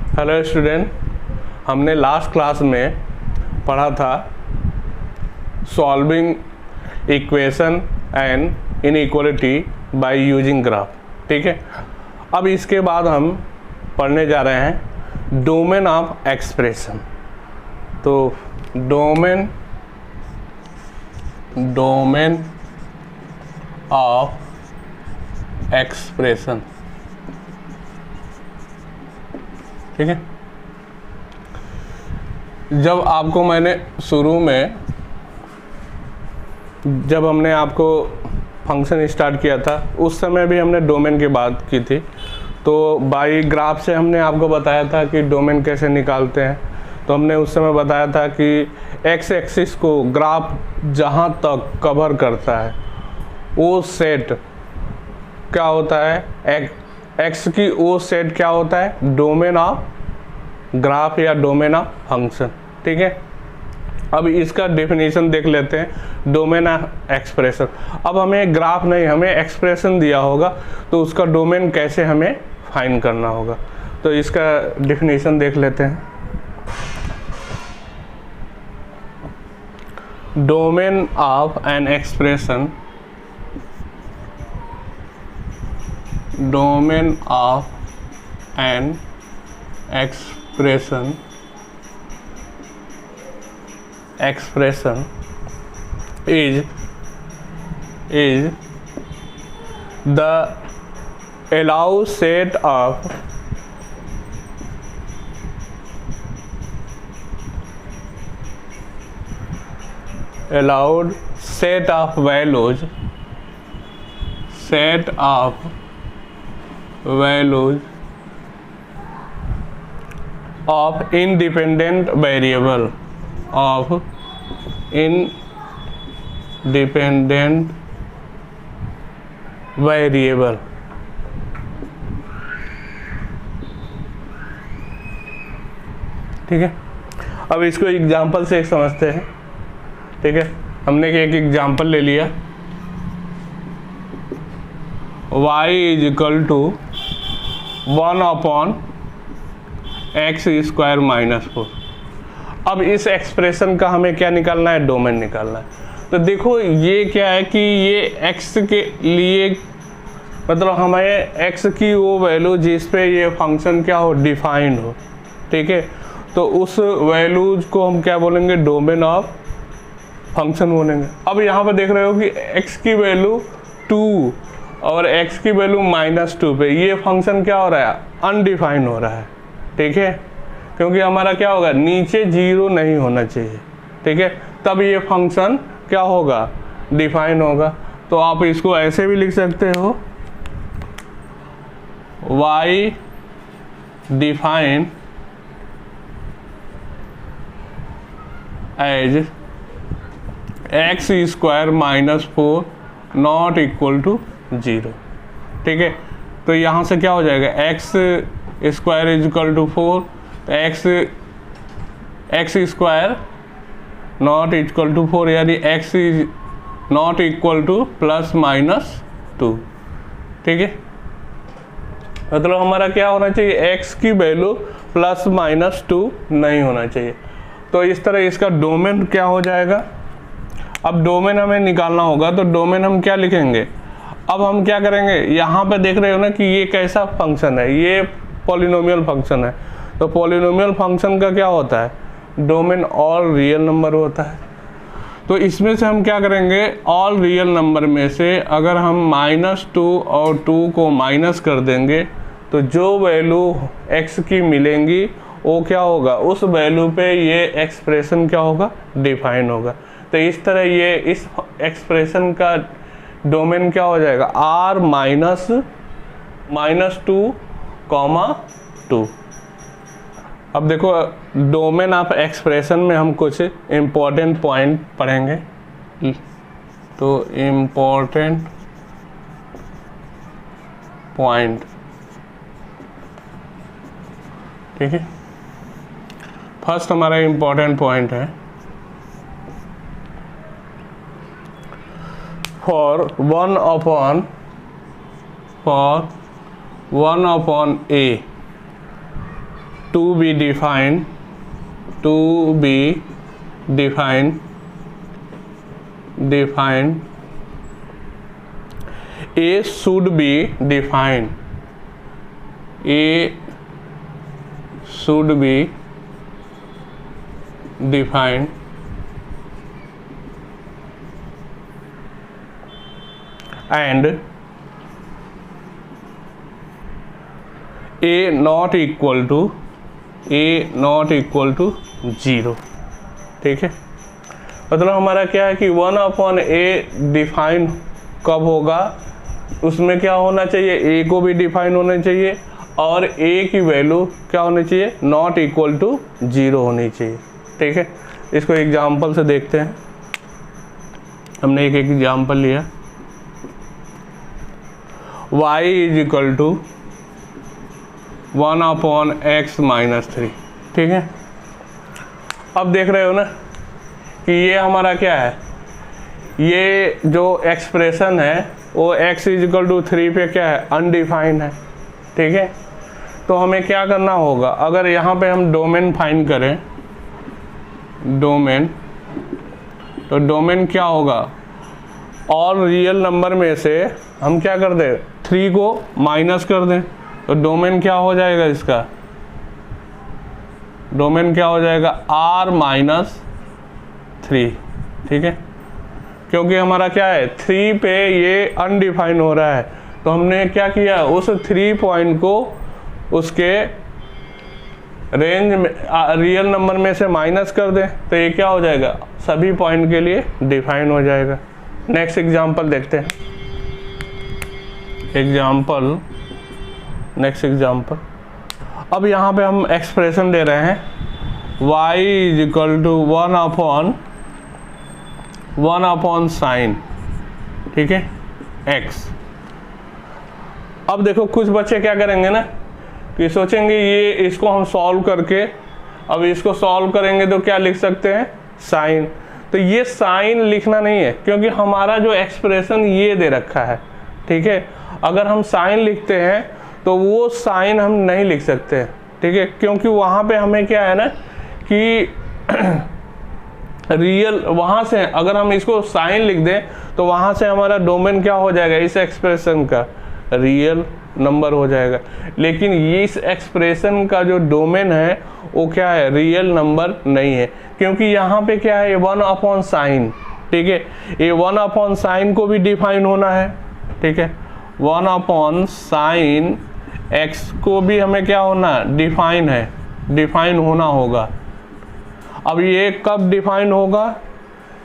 Hello student, हमने last class में पढ़ा था solving equation and inequality by using graph. ठीक है, अब इसके बाद हम पढ़ने जा रहे हैं डोमेन ऑफ एक्सप्रेशन। तो डोमेन ऑफ एक्सप्रेशन, ठीक है। जब आपको मैंने शुरू में जब हमने आपको फंक्शन स्टार्ट किया था उस समय भी हमने डोमेन की बात की थी। तो बाई ग्राफ से हमने आपको बताया था कि डोमेन कैसे निकालते हैं। तो हमने उस समय बताया था कि एक्स एक्सिस को ग्राफ जहाँ तक कवर करता है वो सेट क्या होता है, एक्स की वो सेट क्या होता है, डोमेन ऑफ ग्राफ या डोमेन ऑफ फंक्शन। ठीक है, अब इसका डेफिनेशन देख लेते हैं डोमेन ऑफ एक्सप्रेशन। अब हमें ग्राफ नहीं, हमें एक्सप्रेशन दिया होगा तो उसका डोमेन कैसे हमें फाइंड करना होगा। तो इसका डेफिनेशन देख लेते हैं। Domain of an expression, domain of an expression is the allowed set of values of independent variable ठीक है। अब इसको एग्जाम्पल से समझते हैं। ठीक है, हमने एक एग्जाम्पल ले लिया, y = 1/x² - 4। अब इस एक्सप्रेशन का हमें क्या निकालना है, डोमेन निकालना है। तो देखो ये क्या है कि ये x के लिए मतलब हमें x की वो वैल्यू जिस पे ये फंक्शन क्या हो, डिफाइंड हो। ठीक है, तो उस वैल्यूज को हम क्या बोलेंगे, डोमेन ऑफ फंक्शन बोलेंगे। अब यहाँ पर देख रहे हो कि x की वैल्यू 2 और x की वैल्यू -2 पे ये फंक्शन क्या हो रहा है, अनडिफाइंड हो रहा है। ठीक है, क्योंकि हमारा क्या होगा, नीचे 0 नहीं होना चाहिए। ठीक है, तब ये फंक्शन क्या होगा, डिफाइन होगा। तो आप इसको ऐसे भी लिख सकते हो, y डिफाइन एज x² - 4 ≠ 0। ठीक है, तो यहाँ से क्या हो जाएगा, x² = 4, x² ≠ 4 यानी x ≠ +-2। ठीक है, मतलब हमारा क्या होना चाहिए, x की वैल्यू +-2 नहीं होना चाहिए। तो इस तरह इसका डोमेन क्या हो जाएगा। अब डोमेन हमें निकालना होगा, तो डोमेन हम क्या लिखेंगे। अब हम क्या करेंगे, यहाँ पे देख रहे हो ना कि ये कैसा फंक्शन है, ये पॉलिनोमियल फंक्शन है। तो पॉलिनोमियल फंक्शन का क्या होता है, डोमेन ऑल रियल नंबर होता है। तो इसमें से हम क्या करेंगे, ऑल रियल नंबर में से अगर हम -2 और 2 को माइनस कर देंगे तो जो वैल्यू x की मिलेंगी वो क्या होगा, उस वैल्यू पे ये एक्सप्रेशन क्या होगा, डिफाइन होगा। तो इस तरह ये इस एक्सप्रेशन का डोमेन क्या हो जाएगा, r -2, 2। अब देखो डोमेन ऑफ एक्सप्रेशन में हम कुछ इम्पोर्टेंट पॉइंट पढ़ेंगे। तो इम्पोर्टेंट पॉइंट, ठीक है। फर्स्ट हमारा इम्पोर्टेंट पॉइंट है, for 1/a to be defined a should be defined and a not equal to 0, ठीक है। मतलब हमारा क्या है कि 1/a डिफाइन कब होगा, उसमें क्या होना चाहिए, a को भी डिफाइन होना चाहिए और a की वैल्यू क्या होनी चाहिए, नॉट इक्वल टू 0 होनी चाहिए, ठीक है। इसको एग्जाम्पल से देखते हैं। हमने एक एग्जाम्पल लिया, y is equal to 1/x - 3, ठीक है। अब देख रहे हो ना कि ये हमारा क्या है, ये जो एक्सप्रेशन है वो x इज इक्वल टू 3 पे क्या है, अनडिफाइंड है, ठीक है। तो हमें क्या करना होगा, अगर यहाँ पे हम डोमेन फाइंड करें, डोमेन, तो डोमेन क्या होगा, और रियल नंबर में से हम क्या कर दें, 3 को माइनस कर दें, तो डोमेन क्या हो जाएगा, इसका डोमेन क्या हो जाएगा, r - 3, ठीक है। क्योंकि हमारा क्या है, 3 पे ये अनडिफाइन हो रहा है, तो हमने क्या किया, उस 3 पॉइंट को उसके रेंज में रियल नंबर में से माइनस कर दें, तो ये क्या हो जाएगा, सभी पॉइंट के लिए डिफाइन हो जाएगा। नेक्स्ट एग्जांपल देखते हैं। नेक्स्ट एग्जांपल, अब यहाँ पे हम एक्सप्रेशन दे रहे हैं y is equal to 1/sin, ठीक है, x। अब देखो कुछ बच्चे क्या करेंगे ना कि सोचेंगे ये इसको हम सॉल्व करके, अब इसको सॉल्व करेंगे तो क्या लिख सकते हैं, साइन। तो ये साइन लिखना नहीं है, क्योंकि हमारा जो एक्सप्रेशन ये दे रखा है, ठीक है। अगर हम साइन लिखते हैं तो वो साइन हम नहीं लिख सकते, ठीक है, क्योंकि वहाँ पे हमें क्या है ना कि रियल, वहाँ से अगर हम इसको साइन लिख दें तो वहाँ से हमारा डोमेन क्या हो जाएगा, इस एक्सप्रेशन का रियल नंबर हो जाएगा। लेकिन ये इस एक्सप्रेशन का जो डोमेन है वो क्या है, रियल नंबर नहीं है, क्योंकि यहाँ पे क्या है, 1/sin, ठीक है। ये 1/sin को भी डिफाइन होना है, ठीक है। 1/sin x को भी हमें क्या होना, डिफाइन होना होगा। अब ये कब डिफाइन होगा,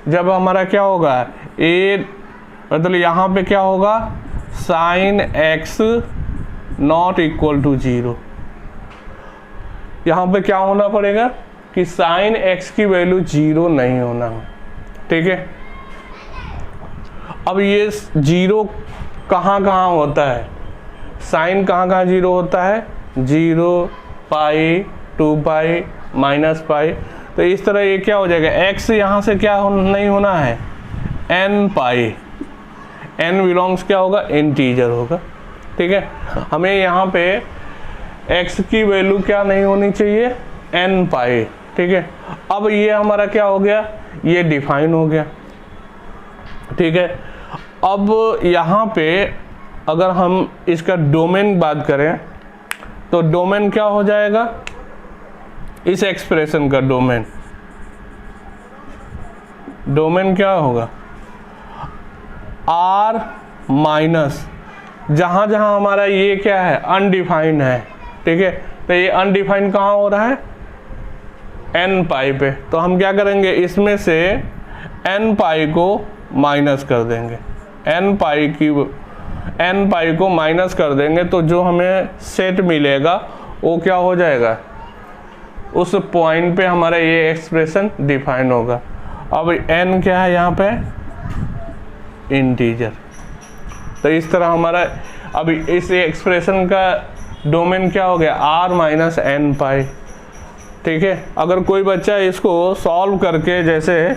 जब हमारा क्या होगा, a मतलब यहाँ पे क्या होगा, sin x not equal to 0। यहाँ पे क्या होना पड़ेगा कि sin x की वैल्यू 0 नहीं होना, ठीक है। अब ये 0 कहाँ होता है, साइन कहाँ 0 होता है, 0, पाई, 2π, -π। तो इस तरह ये क्या हो जाएगा, x यहाँ से क्या नहीं होना है, nπ, n बिलोंग्स क्या होगा, इंटीजर होगा, ठीक है। हमें यहाँ पे x की वैल्यू क्या नहीं होनी चाहिए, nπ, ठीक है। अब ये हमारा क्या हो गया, ये डिफाइन हो गया, ठीक है। अब यहाँ पे अगर हम इसका डोमेन बात करें तो डोमेन क्या हो जाएगा, इस एक्सप्रेशन का डोमेन क्या होगा, r माइनस, जहाँ हमारा ये क्या है, अनडिफाइंड है, ठीक है। तो ये अनडिफाइंड कहाँ हो रहा है, nπ पे। तो हम क्या करेंगे, इसमें से nπ को माइनस कर देंगे, nπ को माइनस कर देंगे, तो जो हमें सेट मिलेगा वो क्या हो जाएगा, उस पॉइंट पे हमारा ये एक्सप्रेशन डिफाइन होगा। अब n क्या है यहाँ पे, इंटीजर। तो इस तरह हमारा अब इस एक्सप्रेशन का डोमेन क्या हो गया, r - nπ, ठीक है। अगर कोई बच्चा इसको सॉल्व करके, जैसे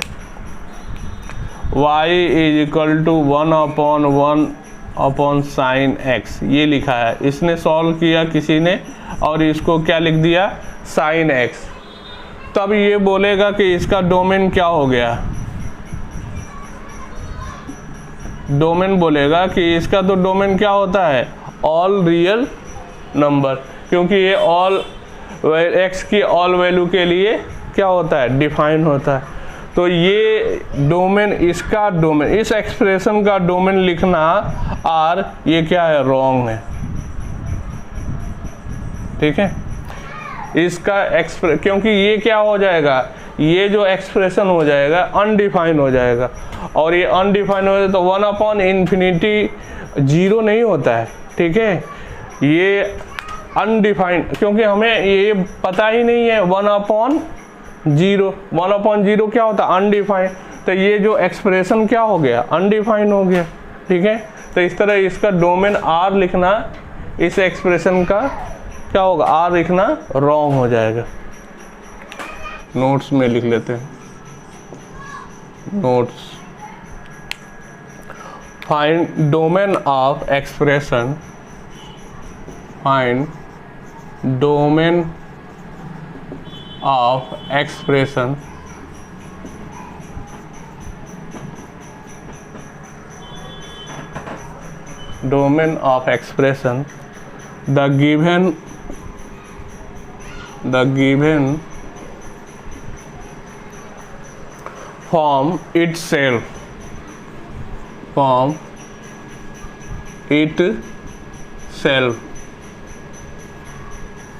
y is equal to 1/1/sin x ये लिखा है, इसने सॉल्व किया किसी ने और इसको क्या लिख दिया, साइन एक्स। तब ये बोलेगा कि इसका डोमेन क्या हो गया, डोमेन बोलेगा कि इसका तो डोमेन क्या होता है, ऑल रियल नंबर, क्योंकि ये ऑल एक्स की ऑल वैल्यू के लिए क्या होता है, डिफाइन होता है। तो ये डोमेन, इसका डोमेन, इस एक्सप्रेशन का डोमेन लिखना आर, ये क्या है, रॉन्ग है। ठीक है, इसका क्योंकि ये क्या हो जाएगा, ये जो एक्सप्रेशन हो जाएगा अनडिफाइन हो जाएगा, और ये अनडिफाइन हो जाए तो 1/∞ 0 नहीं होता है। ठीक है, ये अनडिफाइंड, क्योंकि हमें ये पता ही नहीं है 1/0 क्या होता है, अनडिफाइंड। तो ये जो एक्सप्रेशन क्या हो गया, अनडिफाइंड हो गया। ठीक है, तो इस तरह इसका डोमेन आर लिखना, इस एक्सप्रेशन का क्या होगा, आर लिखना रॉन्ग हो जाएगा। नोट्स में लिख लेते हैं, notes, find domain of expression, find domain of expression domain of expression the given form itself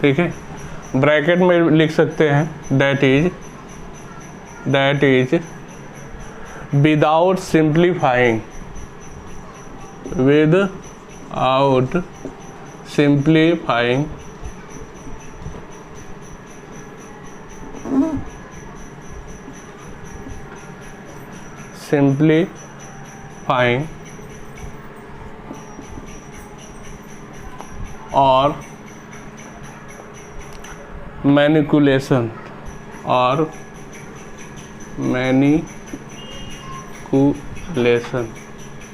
ठीक है, ब्रैकेट में लिख सकते हैं that is without simplifying, without simplifying or manipulation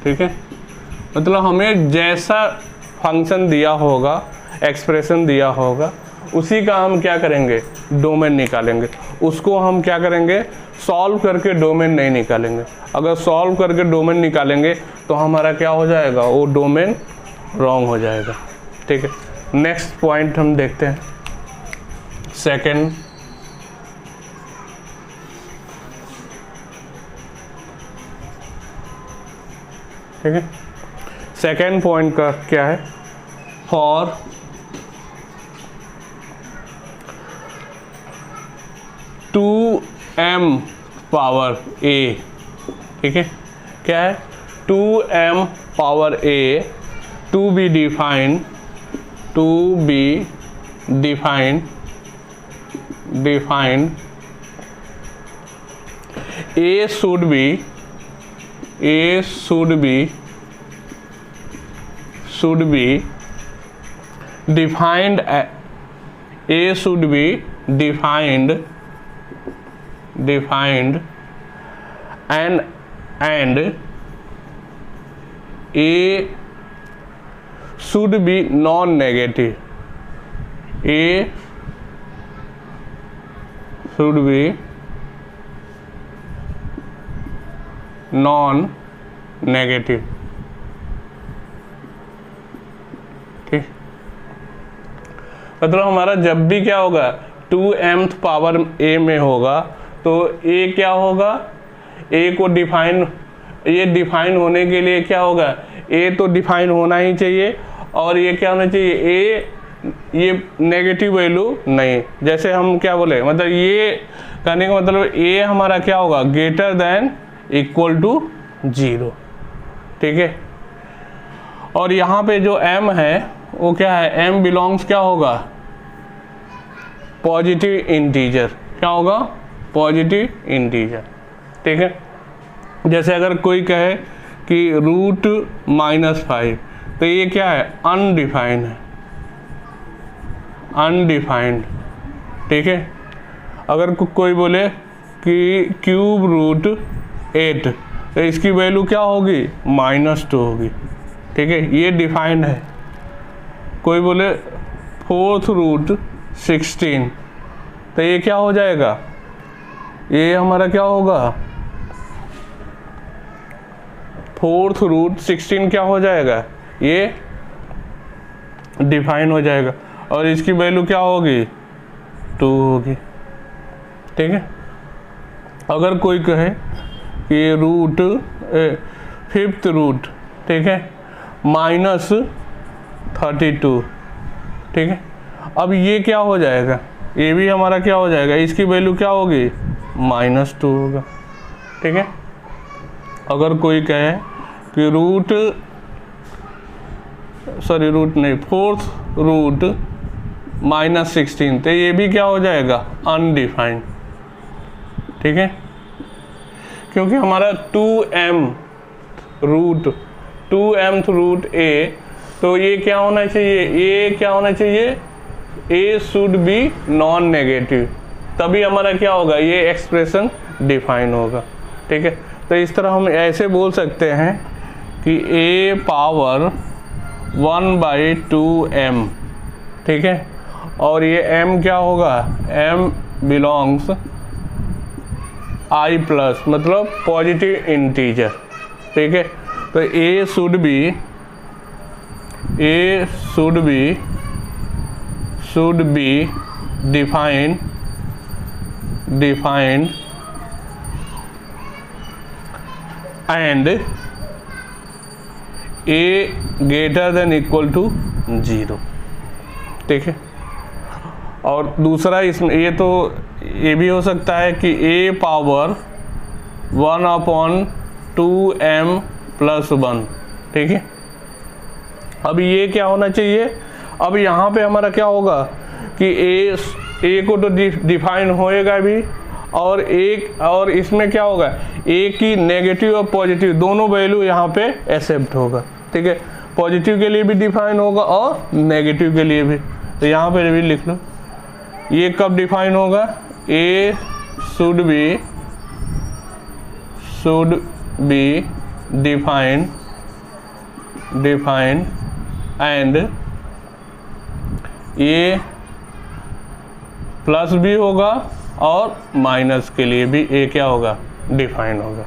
ठीक है, मतलब हमें जैसा फंक्शन दिया होगा, एक्सप्रेशन दिया होगा, उसी का हम क्या करेंगे, डोमेन निकालेंगे। उसको हम क्या करेंगे, सॉल्व करके डोमेन नहीं निकालेंगे। अगर सॉल्व करके डोमेन निकालेंगे तो हमारा क्या हो जाएगा, वो डोमेन रॉन्ग हो जाएगा। ठीक है, नेक्स्ट पॉइंट हम देखते हैं, सेकेंड। ठीक है, सेकेंड पॉइंट का क्या है, for two M power A. ठीक है, क्या है, 2m power a to B defined a should be defined and a should be non-negative. A should be non-negative. ठीक, मतलब हमारा जब भी क्या होगा, 2m पावर a में होगा तो a क्या होगा, a को डिफाइन, ये डिफाइन होने के लिए क्या होगा, a तो डिफाइन होना ही चाहिए, और ये क्या होना चाहिए, a ये नेगेटिव वैल्यू नहीं। जैसे हम क्या बोले, मतलब ये कहने का मतलब a हमारा क्या होगा, ग्रेटर देन इक्वल टू 0। ठीक है, और यहाँ पे जो m है वो क्या है, m बिलोंग्स क्या होगा, पॉजिटिव इंटीजर। क्या होगा, पॉजिटिव इंटीजर। ठीक है, जैसे अगर कोई कहे कि √-5, तो ये क्या है, अनडिफाइंड है, अनडिफाइंड। ठीक है, अगर कोई बोले कि √8, तो इसकी वैल्यू क्या होगी, -2 होगी। ठीक है, ये डिफाइंड है। कोई बोले 4/16, तो ये क्या हो जाएगा, ये हमारा क्या होगा, 4√16 क्या हो जाएगा, ये डिफाइन हो जाएगा और इसकी वैल्यू क्या होगी, 2 होगी। ठीक है। अगर कोई कहे कि रूट 5th रूट, ठीक है, -32, ठीक है, अब ये क्या हो जाएगा, ये भी हमारा क्या हो जाएगा, इसकी वैल्यू क्या होगी, -2 होगा। ठीक है। अगर कोई कहे कि फोर्थ रूट -16, तो ये भी क्या हो जाएगा, अनडिफाइंड। ठीक है, क्योंकि हमारा 2mth रूट ए, तो ये क्या होना चाहिए, ये क्या होना चाहिए, ए शुड बी नॉन नेगेटिव, तभी हमारा क्या होगा, ये एक्सप्रेशन डिफाइन होगा। ठीक है। तो इस तरह हम ऐसे बोल सकते हैं कि a पावर 1/2m, ठीक है, और ये m क्या होगा, m बिलोंग्स i प्लस, मतलब पॉजिटिव इंटीजर। ठीक है। तो a should be defined and a greater than equal to 0। ठीक है। और दूसरा इसमें ये तो ये भी हो सकता है कि a पावर 1/2m + 1। ठीक है। अब ये क्या होना चाहिए, अब यहाँ पे हमारा क्या होगा कि a को तो डिफाइन होएगा भी, और इसमें क्या होगा, a की नेगेटिव और पॉजिटिव दोनों वैल्यू यहाँ पे एक्सेप्ट होगा। ठीक है। पॉजिटिव के लिए भी डिफाइन होगा और नेगेटिव के लिए भी। तो यहाँ पे भी लिख लो, ये कब डिफाइन होगा, a should be defined and ये प्लस भी होगा और माइनस के लिए भी ए क्या होगा, डिफाइन होगा।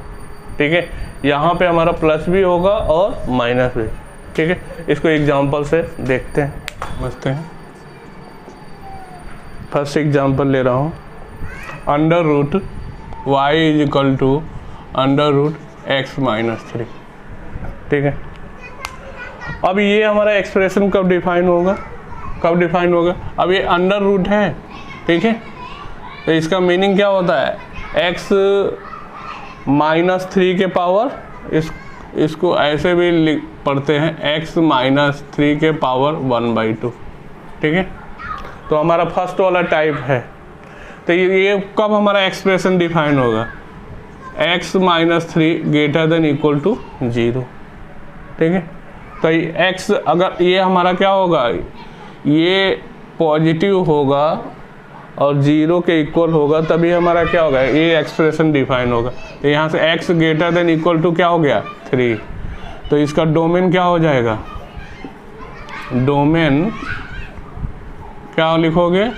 ठीक है। यहाँ पे हमारा प्लस भी होगा और माइनस भी। ठीक है। इसको एग्जांपल से देखते हैं, समझते हैं। फर्स्ट एग्जांपल ले रहा हूँ, √y = √x-3। ठीक है। अब ये हमारा एक्सप्रेशन कब डिफाइन होगा, अब ये अंडर रूट है। ठीक है। तो इसका मीनिंग क्या होता है, x -3 के पावर, इसको ऐसे भी पढ़ते हैं, x -3 के पावर 1/2। ठीक है। तो हमारा फर्स्ट वाला टाइप है। तो ये कब हमारा एक्सप्रेशन डिफाइन होगा, x -3 greater than equal to 0। ठीक है। तो x अगर ये हमारा क्या होगा, ये पॉजिटिव होगा और 0 के इक्वल होगा, तभी हमारा क्या होगा, ये एक्सप्रेशन डिफाइन होगा। तो यहाँ से x greater than equal to क्या हो गया, 3। तो इसका डोमेन क्या हो जाएगा, डोमेन क्या लिखोगे,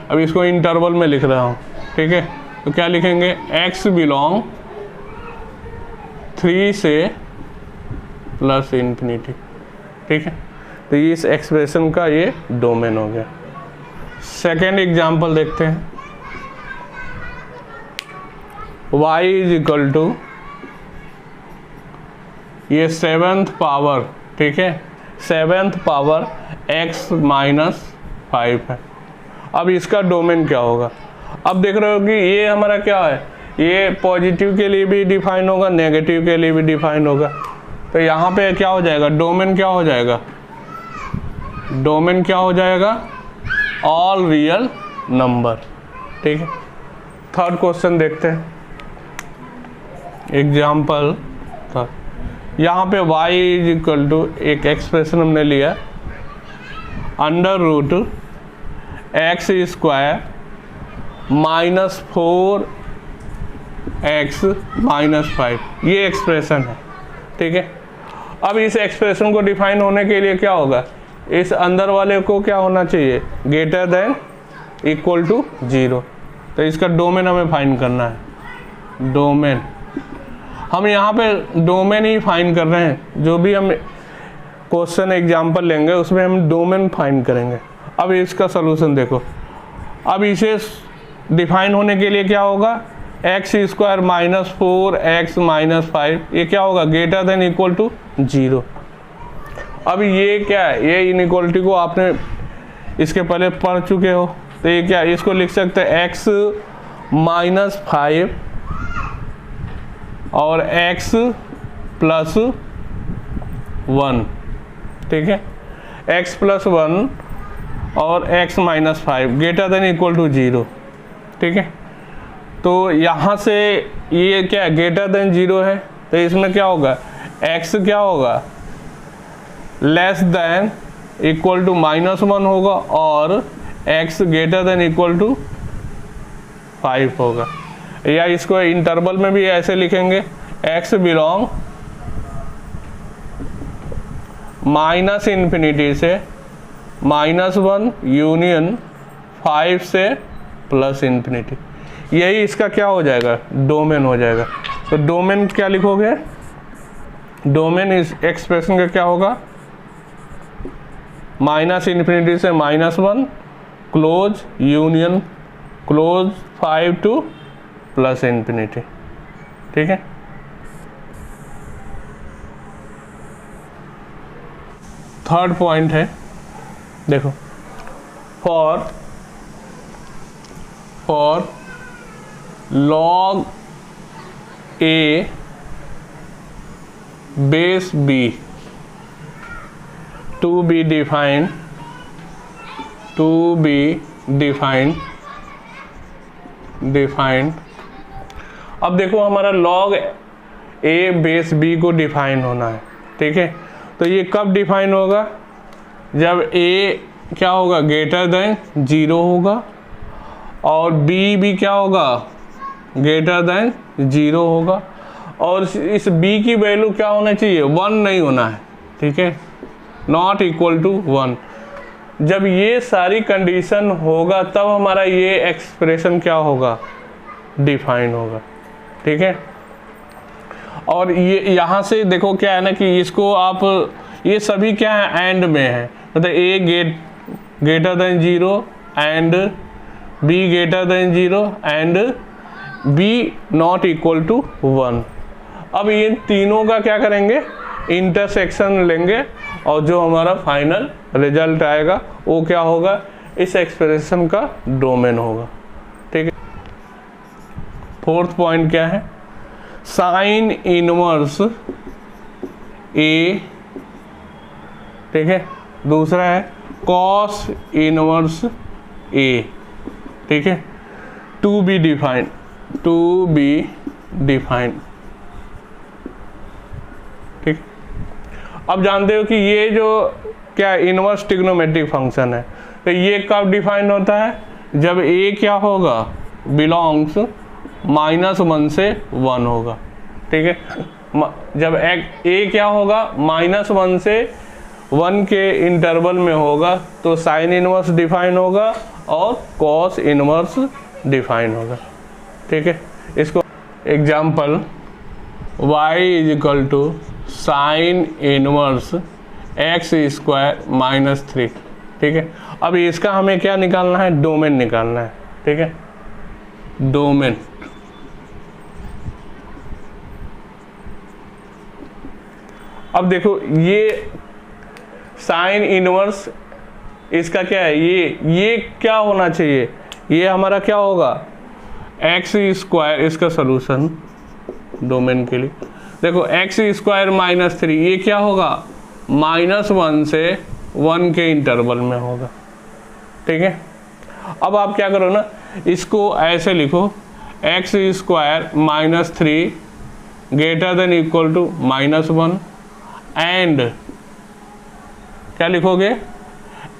अब इसको इंटरवल में लिख रहा हूँ। ठीक है। तो क्या लिखेंगे, x बिलोंग 3 से +∞। ठीक है। तो इस एक्सप्रेशन का ये डोमेन हो गया। सेकेंड एग्जाम्पल देखते हैं, y = ये 7th पावर, ठीक है, 7th पावर x -5 है। अब इसका डोमेन क्या होगा, अब देख रहे हो कि ये हमारा क्या है, ये पॉजिटिव के लिए भी डिफाइन होगा, नेगेटिव के लिए भी डिफाइन होगा। तो यहाँ पे क्या हो जाएगा, डोमेन क्या हो जाएगा, ऑल रियल नंबर। ठीक है। थर्ड क्वेश्चन देखते हैं, एग्जाम्पल था, यहाँ पे y = एक एक्सप्रेशन हमने लिया, √x² -4x -5, ये एक्सप्रेशन है। ठीक है। अब इस एक्सप्रेशन को डिफाइन होने के लिए क्या होगा, इस अंदर वाले को क्या होना चाहिए, ग्रेटर देन इक्वल टू 0। तो इसका डोमेन हमें फाइंड करना है। डोमेन हम यहाँ पे डोमेन ही फाइंड कर रहे हैं, जो भी हम क्वेश्चन एग्जाम्पल लेंगे उसमें हम डोमेन फाइंड करेंगे। अब इसका सलूशन देखो, अब इसे डिफाइन होने के लिए क्या होगा, x square minus 4x minus 5 ये क्या होगा, ग्रेटर देन इक्वल टू 0। अब ये क्या है, ये इनइक्वालिटी को आपने इसके पहले पढ़ चुके हो, तो ये क्या, इसको लिख सकते हैं x माइनस 5 और x प्लस 1, ठीक है, x प्लस 1 और x minus 5 greater than equal to 0, ठीक है। तो यहाँ से ये क्या है, ग्रेटर देन 0 है, तो इसमें क्या होगा, x क्या होगा, लेस देन इक्वल टू -1 होगा और x greater than equal to 5 होगा। या इसको इंटरवल में भी ऐसे लिखेंगे, x बिलोंग -∞ से -1 यूनियन 5 से +∞। यही इसका क्या हो जाएगा, डोमेन हो जाएगा। तो डोमेन क्या लिखोगे, डोमेन इस एक्सप्रेशन का क्या होगा, -∞ से -1 क्लोज यूनियन क्लोज 5 टू +∞, ठीक है। थर्ड पॉइंट है, देखो, for log a base b to be defined अब देखो हमारा log a बेस b को डिफाइन होना है, ठीक है। तो ये कब डिफाइन होगा, जब a क्या होगा, ग्रेटर देन 0 होगा और b भी क्या होगा, ग्रेटर देन 0 होगा, और इस b की वैल्यू क्या होना चाहिए, 1 नहीं होना है, ठीक है, नॉट इक्वल टू 1। जब ये सारी कंडीशन होगा तब हमारा ये एक्सप्रेशन क्या होगा, डिफाइन होगा, ठीक है। और ये यहाँ से देखो क्या है ना कि इसको आप, ये सभी क्या है, एंड में है, मतलब a greater than 0 and b greater than 0 and b not equal to 1। अब ये तीनों का क्या करेंगे, इंटरसेक्शन लेंगे और जो हमारा फाइनल रिजल्ट आएगा वो क्या होगा, इस एक्सप्रेशन का डोमेन होगा, ठीक है। फोर्थ पॉइंट क्या है, साइन इनवर्स a, ठीक है। दूसरा है कॉस इनवर्स a, ठीक है, टू बी डिफाइंड, ठीक। अब जानते हो कि ये जो क्या इनवर्स ट्रिग्नोमेट्रिक फंक्शन है, तो ये कब डिफाइन होता है, जब a क्या होगा, बिलोंग्स -1 से 1 होगा, ठीक है। जब a क्या होगा, -1 से 1 के इंटरवल में होगा तो साइन इनवर्स डिफाइन होगा और कॉस इनवर्स डिफाइन होगा, ठीक है। इसको example y is equal to sine inverse x square -3, ठीक है। अब इसका हमें क्या निकालना है, डोमेन निकालना है, ठीक है, डोमेन। अब देखो ये साइन इनवर्स इसका क्या है, ये क्या होना चाहिए, ये हमारा क्या होगा, एक्स स्क्वायर, इसका सोल्यूशन डोमेन के लिए देखो एक्स स्क्वायर -3, ये क्या होगा, -1 से 1 के इंटरवल में होगा, ठीक है। अब आप क्या करो ना, इसको ऐसे लिखो, X square -3 greater than equal to -1 and क्या लिखोगे,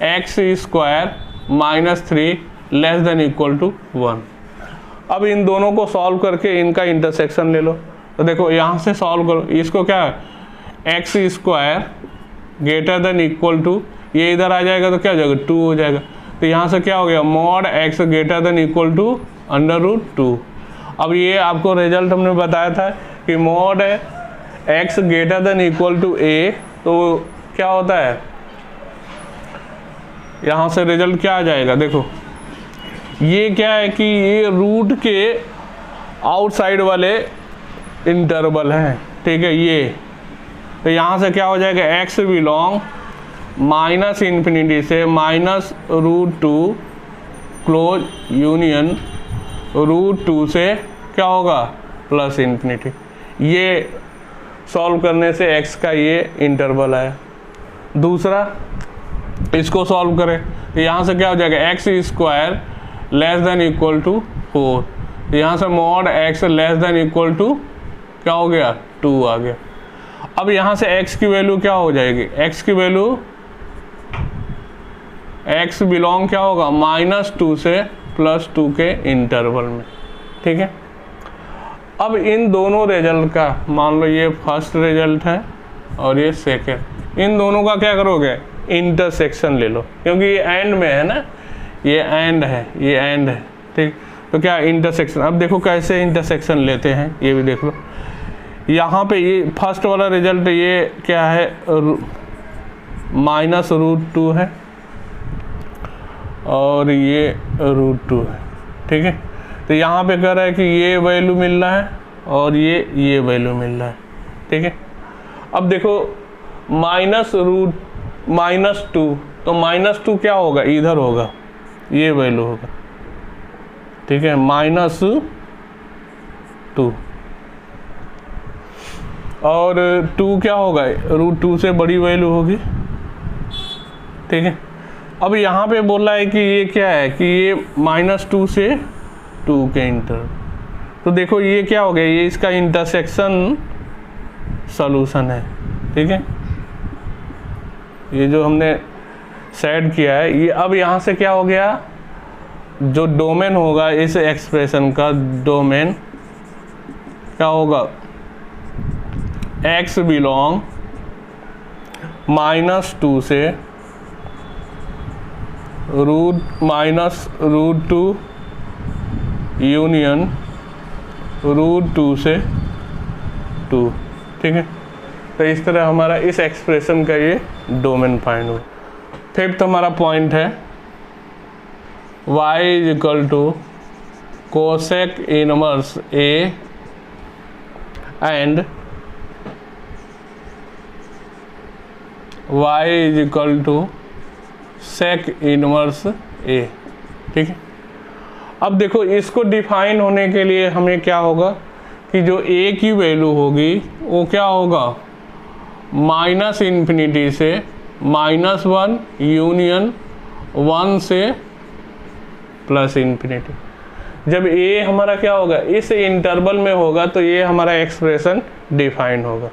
X square -3 less than equal to 1। अब इन दोनों को सॉल्व करके इनका इंटरसेक्शन ले लो। तो देखो यहाँ से सॉल्व करो, इसको क्या है, X square greater than equal to, ये इधर आ जाएगा तो क्या हो जाएगा, 2 हो जाएगा। तो यहाँ से क्या हो गया, mod x greater than equal to √2। अब ये आपको रिजल्ट हमने बताया था कि mod x greater than equal to a, तो क्या होता है, यहाँ से रिजल्ट क्या आ जाएगा, देखो ये क्या है कि ये रूट के आउटसाइड वाले इंटरवल हैं, ठीक है। ये तो यहाँ से क्या हो जाएगा, x बिलोंग -∞ से -√2 क्लोज यूनियन √2 से क्या होगा +∞। ये सॉल्व करने से x का ये इंटरवल आया। दूसरा इसको सॉल्व करें तो यहाँ से क्या हो जाएगा, x² less than equal to 4। यहाँ से mod x less than equal to क्या हो गया, 2 आ गया। अब यहाँ से x की वैल्यू क्या हो जाएगी, x की वैल्यू x बिलोंग क्या होगा -2 से +2 के इंटरवल में, ठीक है। अब इन दोनों रिजल्ट का, मान लो ये फर्स्ट रिजल्ट है और ये सेकेंड, इन दोनों का क्या करोगे, इंटरसेक्शन ले लो, क्योंकि ये एंड में है ना, ये एंड है, ये एंड है, ठीक। तो क्या इंटरसेक्शन, अब देखो कैसे इंटरसेक्शन लेते हैं, ये भी देख लो। यहाँ पे ये फर्स्ट वाला रिजल्ट ये क्या है, -√2 है और ये √2 है, ठीक है। तो यहाँ पे कह रहा है कि ये वैल्यू मिल रहा है और ये वैल्यू मिल रहा है, ठीक है। अब देखो -2, तो -2 क्या होगा, इधर होगा, ये वैल्यू होगा, ठीक है, -2 और 2 क्या होगा, √2 से बड़ी वैल्यू होगी, ठीक है। अब यहाँ पे बोला है कि ये क्या है कि ये -2 से 2 के इंटर, तो देखो ये क्या हो गया, ये इसका इंटरसेक्शन सॉल्यूशन है, ठीक है। ये जो हमने सेट किया है ये, अब यहाँ से क्या हो गया, जो डोमेन होगा इस एक्सप्रेशन का, डोमेन क्या होगा, x बिलोंग -2 से √2 यूनियन √2 से 2, ठीक है। तो इस तरह हमारा इस एक्सप्रेशन का ये डोमेन फाइंड हो। फिफ्थ हमारा पॉइंट है y = cosec inverse a and y = sec inverse a, ठीक है। अब देखो इसको डिफाइन होने के लिए हमें क्या होगा कि जो a की वैल्यू होगी वो क्या होगा, -∞ से -1 यूनियन 1 से +∞। जब a हमारा क्या होगा, इस इंटरवल में होगा, तो ये हमारा एक्सप्रेशन डिफाइन होगा।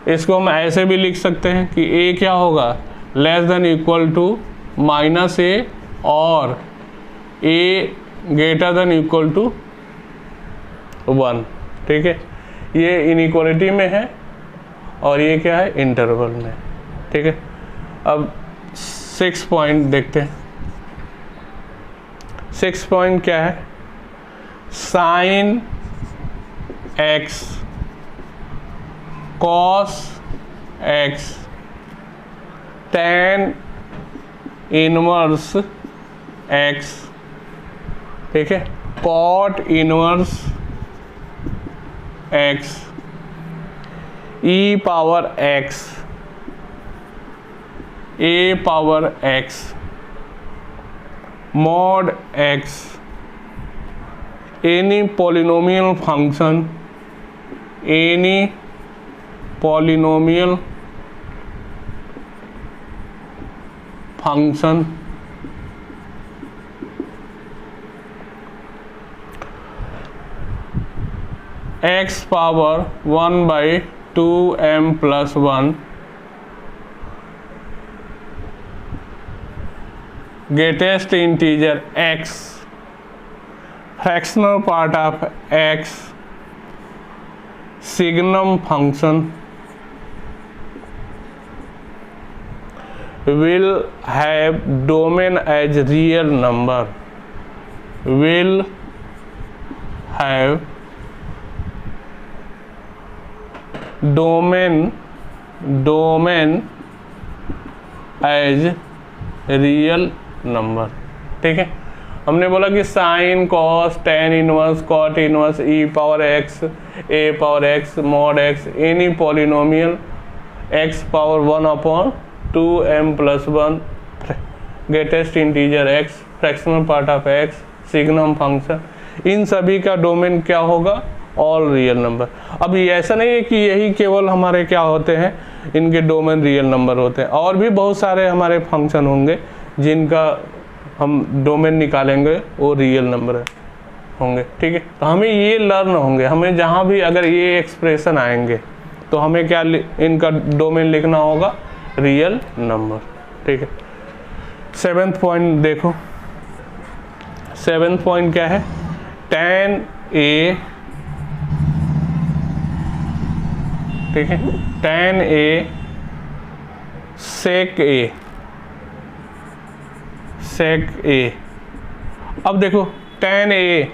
इसको हम ऐसे भी लिख सकते हैं कि a क्या होगा, less than equal to -a और a greater than equal to 1, ठीक है। ये इनइक्वालिटी में है और ये क्या है, इंटरवल में, ठीक है। अब 6 पॉइंट देखते हैं। 6 पॉइंट क्या है, sin x cos x tan inverse x, ठीक है, cot inverse x, e power x, a power x, mod x, any polynomial function, any polynomial function x power 1/2m + 1 greatest integer x, fractional part of x, signum function, will have domain as real number, will have domain as real number. ठीक है, हमने बोला कि sine cos tan inverse cot inverse e power x a power x mod x any polynomial x power 1/2m+1 greatest integer x fractional part of x signum function, इन सभी का domain क्या होगा? All real number. अब ये ऐसा नहीं है कि यही केवल हमारे क्या होते हैं, इनके डोमेन रियल नंबर होते हैं, और भी बहुत सारे हमारे फंक्शन होंगे जिनका हम डोमेन निकालेंगे वो रियल नंबर होंगे। ठीक है, तो हमें ये लर्न होंगे, हमें जहाँ भी अगर ये एक्सप्रेशन आएंगे तो हमें क्या इनका डोमेन लिखना होगा? Real number. ठीक है, 7th पॉइंट देखो, 7th पॉइंट क्या है? tan A, ठीक है, tan A sec A, sec A। अब देखो tan A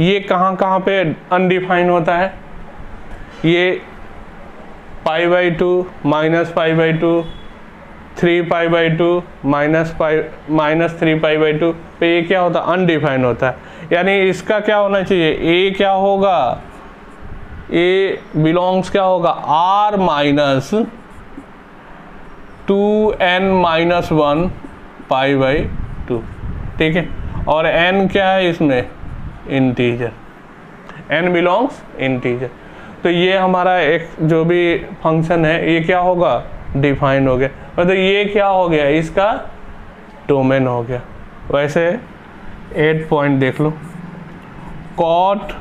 ये कहाँ कहाँ पे अनडिफाइन होता है? ये π/2 -π/2 3π/2 -3π/2 पे ये क्या होता है? अनडिफाइन होता है। यानी इसका क्या होना चाहिए? a क्या होगा? a बिलोंग्स क्या होगा? r - 2n-1 π/2। ठीक है, और n क्या है इसमें? Integer, n belongs integer. तो ये हमारा एक जो भी फंक्शन है ये क्या होगा? डिफाइन हो गया, मतलब तो ये क्या हो गया? इसका डोमेन हो गया। वैसे 8 पॉइंट देख लो, cot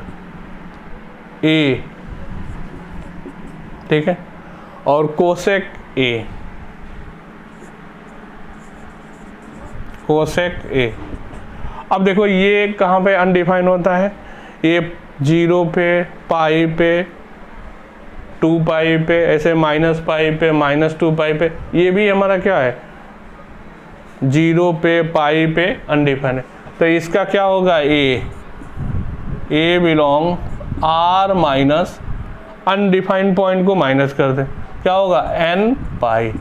A, ठीक है, और cosec A, cosec A। अब देखो ये कहाँ पे अनडिफाइन होता है? ये 0 पे, पाई पे, 2π पे, ऐसे -π पे, -2π पे, ये भी हमारा क्या है? 0 पे, पाई पे अनडिफाइन है। तो इसका क्या होगा? a belong r minus undefined point को माइनस कर दे, क्या होगा? n पाई,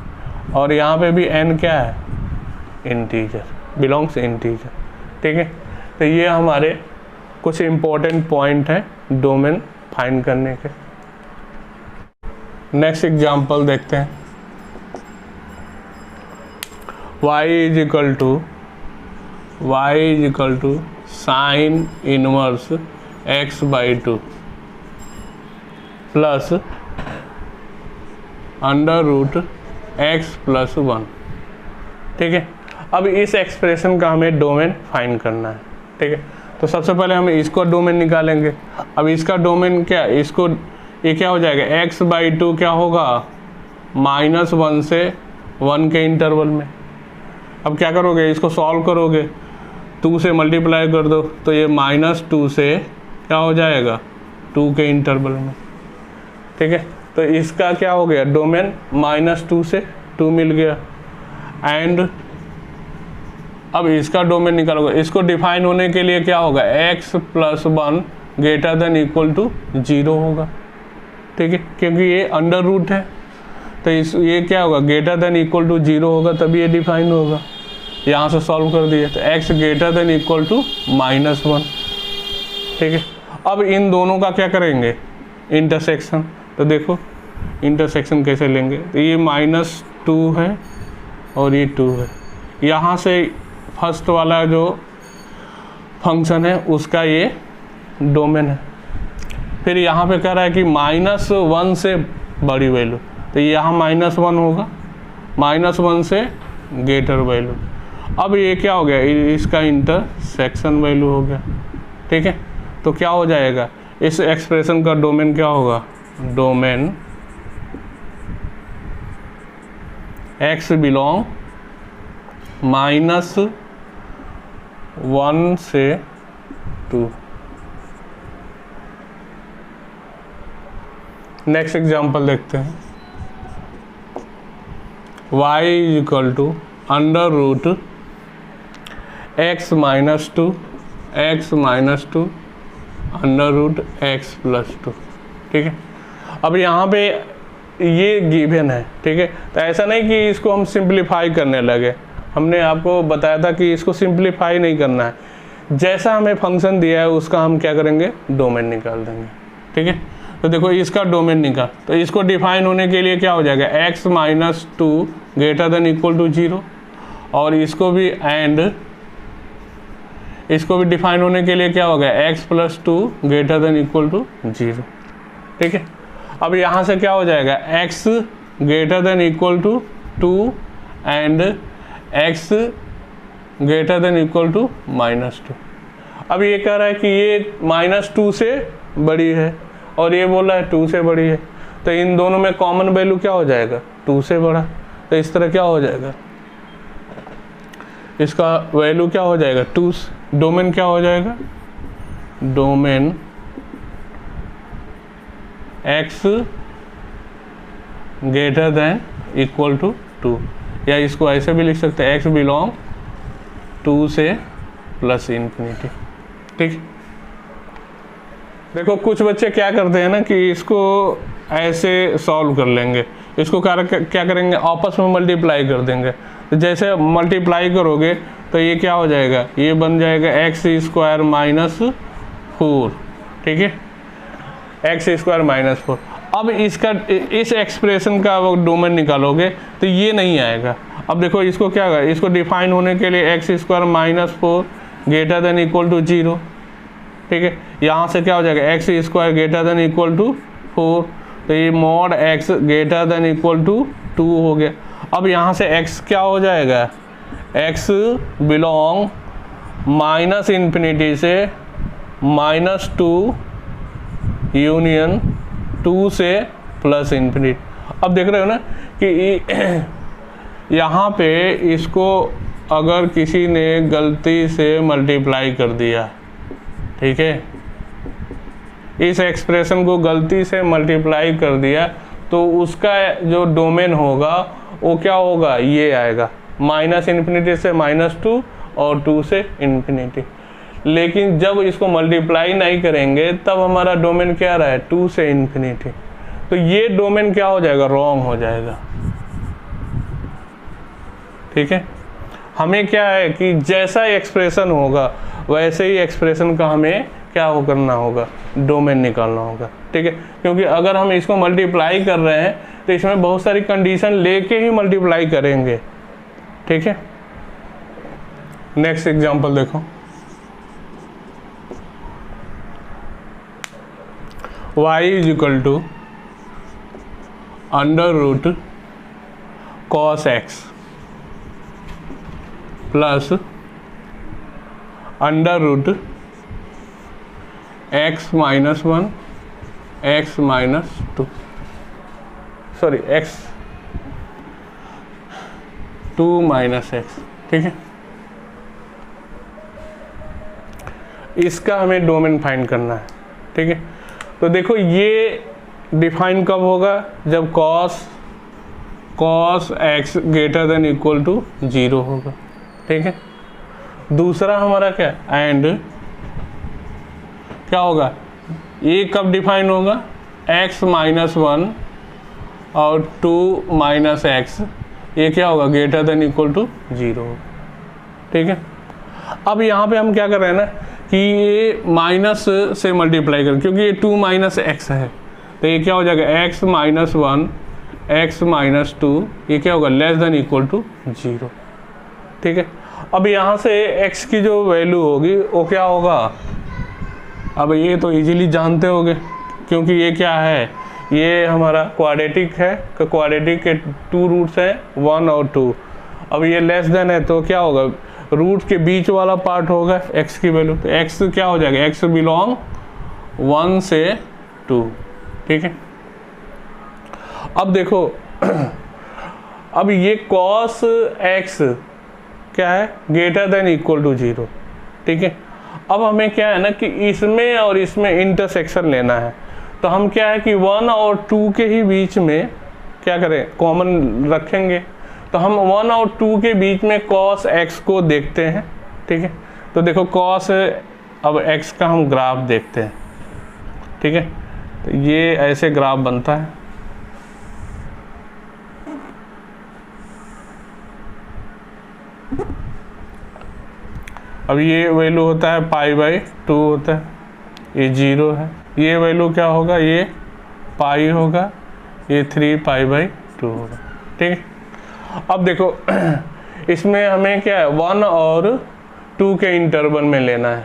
और यहाँ पे भी n क्या है? Integer, belongs integer. ठीक है, तो ये हमारे कुछ इम्पोर्टेंट पॉइंट हैं डोमेन फाइंड करने के। नेक्स्ट एग्जाम्पल देखते हैं। y is to sine inverse x/2 plus √x+1। ठीक है, अब इस एक्सप्रेशन का हमें डोमेन फाइंड करना है। ठीक है, तो सबसे पहले हम इसको डोमेन निकालेंगे। अब इसका डोमेन क्या? इसको ये क्या हो जाएगा? x/2 क्या होगा? -1 से 1 के इंटरवल में। अब क्या करोगे? इसको सॉल्व करोगे, 2 से मल्टीप्लाई कर दो, तो ये -2 से क्या हो जाएगा? 2 के इंटरवल में। ठीक है, तो इसका क्या हो गया? डोमेन -2 से 2 मिल गया। एंड अब इसका डोमेन निकालोगे, इसको डिफाइन होने के लिए क्या होगा? x+1 > 0 होगा। ठीक है, क्योंकि ये अंडर रूट है, तो ये क्या होगा? > 0 होगा, तभी ये डिफाइन होगा। यहाँ से सॉल्व कर दिए, तो x > -1। ठीक है, अब इन दोनों का क्या करेंगे? इंटरसेक्शन। तो देखो इंटरसेक्शन कैसे लेंगे? तो ये -2 है और ये 2 है। यहाँ से फर्स्ट वाला जो फंक्शन है उसका ये डोमेन है। फिर यहाँ पे कह रहा है कि -1 से बड़ी वैल्यू, तो यहाँ -1 होगा, -1 से ग्रेटर वैल्यू। अब ये क्या हो गया? इसका इंटरसेक्शन वैल्यू हो गया। ठीक है, तो क्या हो जाएगा? इस एक्सप्रेशन का डोमेन क्या होगा? डोमेन x बिलोंग -1 से 2। नेक्स्ट एग्जांपल देखते हैं। y = under root x minus two under root x plus two. ठीक है, अब यहाँ पे ये गिवन है। ठीक है, तो ऐसा नहीं कि इसको हम सिंप्लीफाई करने लगे, हमने आपको बताया था कि इसको सिंप्लीफाई नहीं करना है, जैसा हमें फंक्शन दिया है उसका हम क्या करेंगे, डोमेन निकाल देंगे। ठीक है, तो देखो इसका डोमेन निकाल, तो इसको डिफाइन होने के लिए क्या हो जाएगा, x minus two greater than equal to 0, और इसको भी इसको भी डिफाइन होने के लिए क्या हो गया, x plus two greater than equal to 0। ठीक है, अब यहाँ से क्या हो जाएगा, x greater than equal to 2 and x greater than equal to -2। अब ये कह रहा है कि ये -2 से बड़ी है और ये बोल रहा है 2 से बड़ी है, तो इन दोनों में कॉमन वैल्यू क्या हो जाएगा, 2 से बड़ा। तो इस तरह क्या हो जाएगा, इसका वैल्यू क्या हो जाएगा, 2। डोमेन क्या हो जाएगा, domain x greater than equal to 2, या इसको ऐसे भी लिख सकते हैं, x बिलोंग 2 से प्लस इन्फिनिटी। ठीक, देखो कुछ बच्चे क्या करते हैं ना कि इसको ऐसे सॉल्व कर लेंगे, इसको क्या करेंगे, आपस में मल्टीप्लाई कर देंगे। तो जैसे मल्टीप्लाई करोगे तो ये क्या हो जाएगा, ये बन जाएगा x स्क्वायर माइनस 4। ठीक है, x स्क्वायर माइनस 4। अब इसका इस एक्सप्रेशन का वो डोमेन निकालोगे तो ये नहीं आएगा। अब देखो इसको क्या होगा, इसको डिफाइन होने के लिए x square minus 4 greater than equal to 0। ठीक है, यहाँ से क्या हो जाएगा, x square greater than equal to 4, तो ये mod x greater than equal to 2 हो गया। अब यहाँ से x क्या हो जाएगा, x बिलोंग माइनस इन्फिनिटी से -2 यूनियन 2 से प्लस इन्फिनिटी। अब देख रहे हो ना कि यहाँ पे इसको अगर किसी ने गलती से मल्टीप्लाई कर दिया, ठीक है, इस एक्सप्रेशन को गलती से मल्टीप्लाई कर दिया, तो उसका जो डोमेन होगा वो क्या होगा, ये आएगा माइनस इन्फिनिटी से -2 और 2 से इन्फिनिटी। लेकिन जब इसको मल्टीप्लाई नहीं करेंगे तब हमारा डोमेन क्या रहा है, 2 से इन्फिनिटी। तो ये डोमेन क्या हो जाएगा, रॉन्ग हो जाएगा। ठीक है, हमें क्या है कि जैसा एक्सप्रेशन होगा वैसे ही एक्सप्रेशन का हमें क्या हो करना होगा, डोमेन निकालना होगा। ठीक है, क्योंकि अगर हम इसको मल्टीप्लाई कर रहे हैं तो इसमें बहुत सारी कंडीशन लेके ही मल्टीप्लाई करेंगे। ठीक है, नेक्स्ट एग्जांपल देखो, y is equal to under root cos x plus under root x minus 1 x minus 2, sorry x 2 minus x। ठीक है, इसका हमें डोमेन फाइंड करना है। ठीक है, तो देखो ये डिफाइन कब होगा, जब cos x greater than equal to 0 होगा। ठीक है, दूसरा हमारा क्या, एंड क्या होगा, ये कब डिफाइन होगा, x माइनस 1 और 2 माइनस x, ये क्या होगा, ग्रेटर देन इक्वल टू 0। ठीक है, अब यहाँ पे हम क्या कर रहे हैं ना कि ये माइनस से मल्टीप्लाई कर, क्योंकि ये 2 माइनस x है, तो ये क्या हो जाएगा, x माइनस 1 x माइनस 2, ये क्या होगा, लेस देन इक्वल टू 0। ठीक है, अब यहाँ से x की जो वैल्यू होगी वो क्या होगा, अब ये तो इजीली जानते होगे, क्योंकि ये क्या है, ये हमारा क्वाड्रेटिक है, तो क्वाड्रेटिक के 2 रूट्स हैं 1 और 2। अब ये लेस देन है तो क्या होगा, रूट के बीच वाला पार्ट होगा x की वैल्यू, तो x क्या हो जाएगा, x बिलोंग 1 से 2। ठीक है, अब देखो अब ये cos x क्या है, ग्रेटर देन इक्वल टू 0। ठीक है, अब हमें क्या है ना कि इसमें और इसमें इंटरसेक्शन लेना है, तो हम क्या है कि 1 और 2 के ही बीच में क्या करें, कॉमन रखेंगे। तो हम 1 और 2 के बीच में cos x को देखते हैं, ठीक है। तो देखो cos, अब x का हम ग्राफ देखते हैं, ठीक है। तो ये ऐसे ग्राफ बनता है, अब ये वैल्यू होता है π/2 होता है, ये 0 है, ये वैल्यू क्या होगा, ये पाई होगा, ये 3π/2 होगा, ठीक है। अब देखो इसमें हमें क्या है 1 और 2 के इंटरवल में लेना है।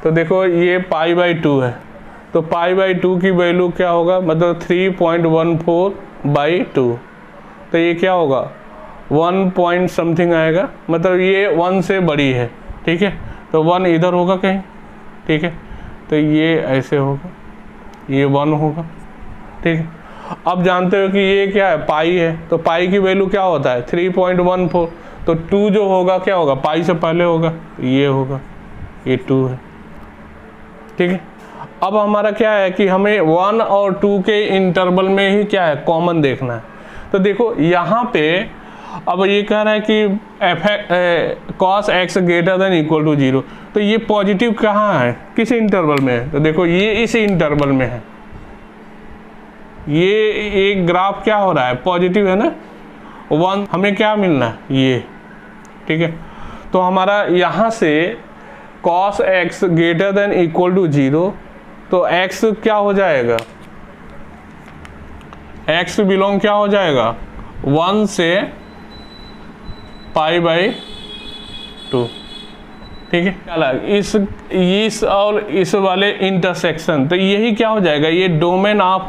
तो देखो ये π/2 है, तो π/2 की वैल्यू क्या होगा, मतलब 3.14/2, तो ये क्या होगा 1 पॉइंट समथिंग आएगा, मतलब ये 1 से बड़ी है, ठीक है। तो 1 इधर होगा कहीं, ठीक है। तो ये ऐसे होगा, ये 1 होगा, ठीक है। अब जानते हो कि ये क्या है, पाई है, तो पाई की वैल्यू क्या होता है 3.14, तो 2 जो होगा क्या होगा, पाई से पहले होगा, तो ये होगा, ये 2 है, ठीक है। अब हमारा क्या है कि हमें 1 और 2 के इंटरवल में ही क्या है कॉमन देखना है। तो देखो यहाँ पे अब ये कह रहा है कि cos x greater than equal to 0, तो ये पॉजिटिव कहाँ है, किस इंटरवल में है, तो देखो ये इस इंटरवल में है, ये एक ग्राफ क्या हो रहा है, पॉजिटिव है ना, 1, हमें क्या मिलना है ये, ठीक है। तो हमारा यहाँ से cos x greater than equal to 0, तो x क्या हो जाएगा, x बिलोंग क्या हो जाएगा 1 से π/2, ठीक है। इस और इस वाले इंटरसेक्शन, तो यही क्या हो जाएगा, ये डोमेन ऑफ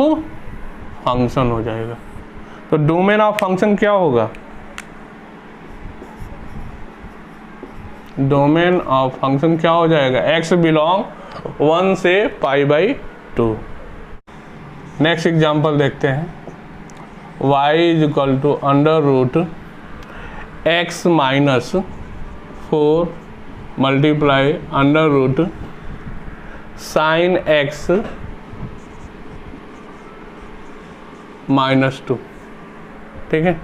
फंक्शन हो जाएगा। तो डोमेन ऑफ फंक्शन क्या होगा, डोमेन ऑफ फंक्शन क्या हो जाएगा, x बिलोंग 1 से π/2। नेक्स्ट एग्जांपल देखते हैं, y is equal to √x minus 4 multiply √sin x -2, ठीक है।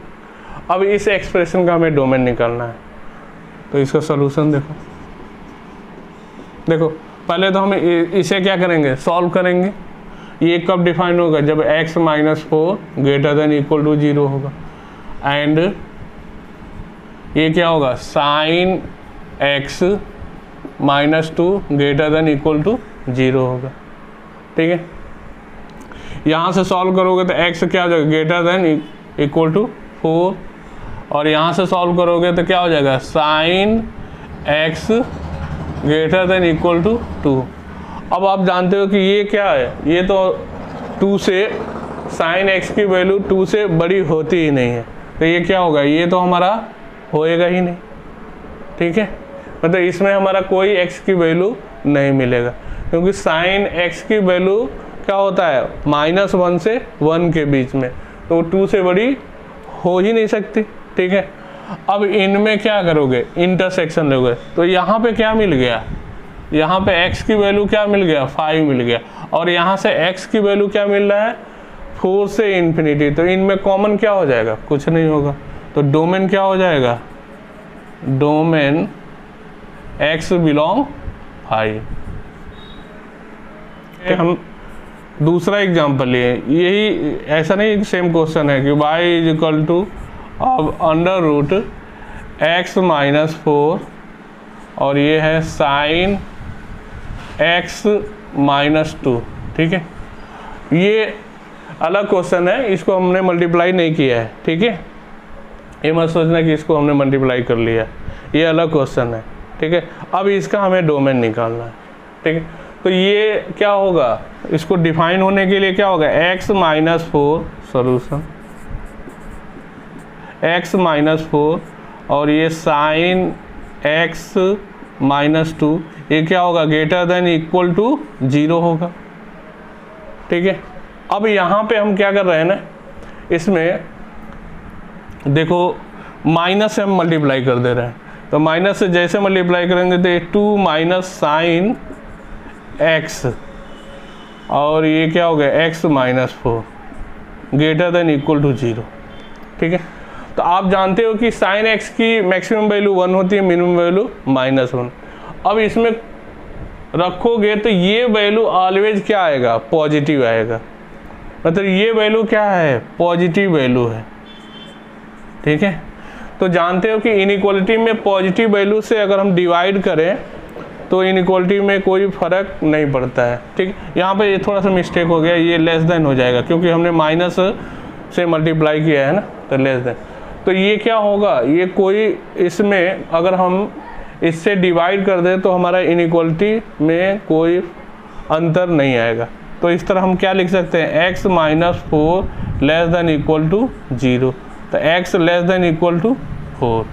अब इस एक्सप्रेशन का हमें डोमेन निकालना है, तो इसका सॉल्यूशन देखो पहले तो हम इसे क्या करेंगे, सॉल्व करेंगे। ये कब डिफाइन होगा, जब x -4 greater than equal to 0 होगा, एंड ये क्या होगा sin x -2 greater than equal to 0 होगा, ठीक है। यहाँ से सॉल्व करोगे तो x क्या हो जाएगा, ग्रेटर देन इक्वल टू 4, और यहाँ से सॉल्व करोगे तो क्या हो जाएगा sin x greater than equal to 2। अब आप जानते हो कि ये क्या है, ये तो 2 से sin x की वैल्यू 2 से बड़ी होती ही नहीं है, तो ये क्या होगा, ये तो हमारा होएगा ही नहीं, ठीक है। मतलब इसमें हमारा कोई x की वैल्यू नहीं मिलेगा, क्योंकि sin x की वैल्यू क्या होता है -1 से 1 के बीच में, तो 2 से बड़ी हो ही नहीं सकती, ठीक है। अब इनमें क्या करोगे, इंटरसेक्शन लोगे, तो यहाँ पे क्या मिल गया, यहाँ पे x की वैल्यू क्या मिल गया 5 मिल गया, और यहाँ से x की वैल्यू क्या मिल रहा है 4 से इन्फिनिटी, तो इनमें कॉमन क्या हो जाएगा, कुछ नहीं होगा। तो डोमेन क्या हो जाएगा, डोमेन x बिलोंग 5। हम दूसरा एग्जांपल लिए, यही ऐसा नहीं सेम क्वेश्चन है कि y इज इक्वल टू अब √x -4 और ये है sin x -2, ठीक है। ये अलग क्वेश्चन है, इसको हमने मल्टीप्लाई नहीं किया है, ठीक है। ये मत सोचना कि इसको हमने मल्टीप्लाई कर लिया, ये अलग क्वेश्चन है, ठीक है। अब इसका हमें डोमेन निकालना है, ठीक है। तो ये क्या होगा, इसको डिफाइन होने के लिए क्या होगा, x -4 सॉल्यूशन x -4 और ये sin x -2, ये क्या होगा ग्रेटर देन इक्वल टू 0 होगा, ठीक है। अब यहाँ पे हम क्या कर रहे हैं ना, इसमें देखो माइनस से हम मल्टीप्लाई कर दे रहे हैं, तो माइनस से जैसे मल्टीप्लाई करेंगे तो 2 माइनस sin x और ये क्या हो गया x -4 greater than equal to 0, ठीक है। तो आप जानते हो कि साइन एक्स की मैक्सिमम वैल्यू 1 होती है, मिनिमम वैल्यू -1। अब इसमें रखोगे तो ये वैल्यू ऑलवेज क्या आएगा, पॉजिटिव आएगा, मतलब ये वैल्यू क्या है, पॉजिटिव वैल्यू है। ठीक है, तो जानते हो कि इनइक्वालिटी में पॉजिटिव वैल्यू से अगर हम डिवाइड करें तो इनइक्वालिटी में कोई फ़र्क नहीं पड़ता है। ठीक, यहाँ पे ये थोड़ा सा मिस्टेक हो गया, ये लेस देन हो जाएगा क्योंकि हमने माइनस से मल्टीप्लाई किया है ना, तो लेस देन। तो ये क्या होगा, ये कोई इसमें अगर हम इससे डिवाइड कर दें तो हमारा इनइक्वालिटी में कोई अंतर नहीं आएगा। तो इस तरह हम क्या लिख सकते हैं, x - 4 less than equal to 0, तो x less than equal to 4।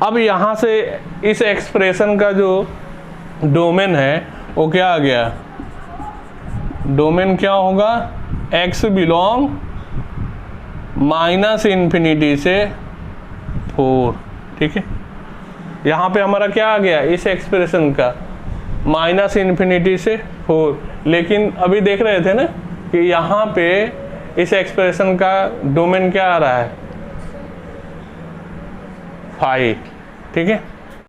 अब यहाँ से इस एक्सप्रेशन का जो डोमेन है वो क्या आ गया, डोमेन क्या होगा, x बिलोंग -∞ से 4। ठीक है, यहाँ पे हमारा क्या आ गया इस एक्सप्रेशन का, -∞ से 4, लेकिन अभी देख रहे थे ना कि यहाँ पे इस एक्सप्रेशन का डोमेन क्या आ रहा है, 5। ठीक है,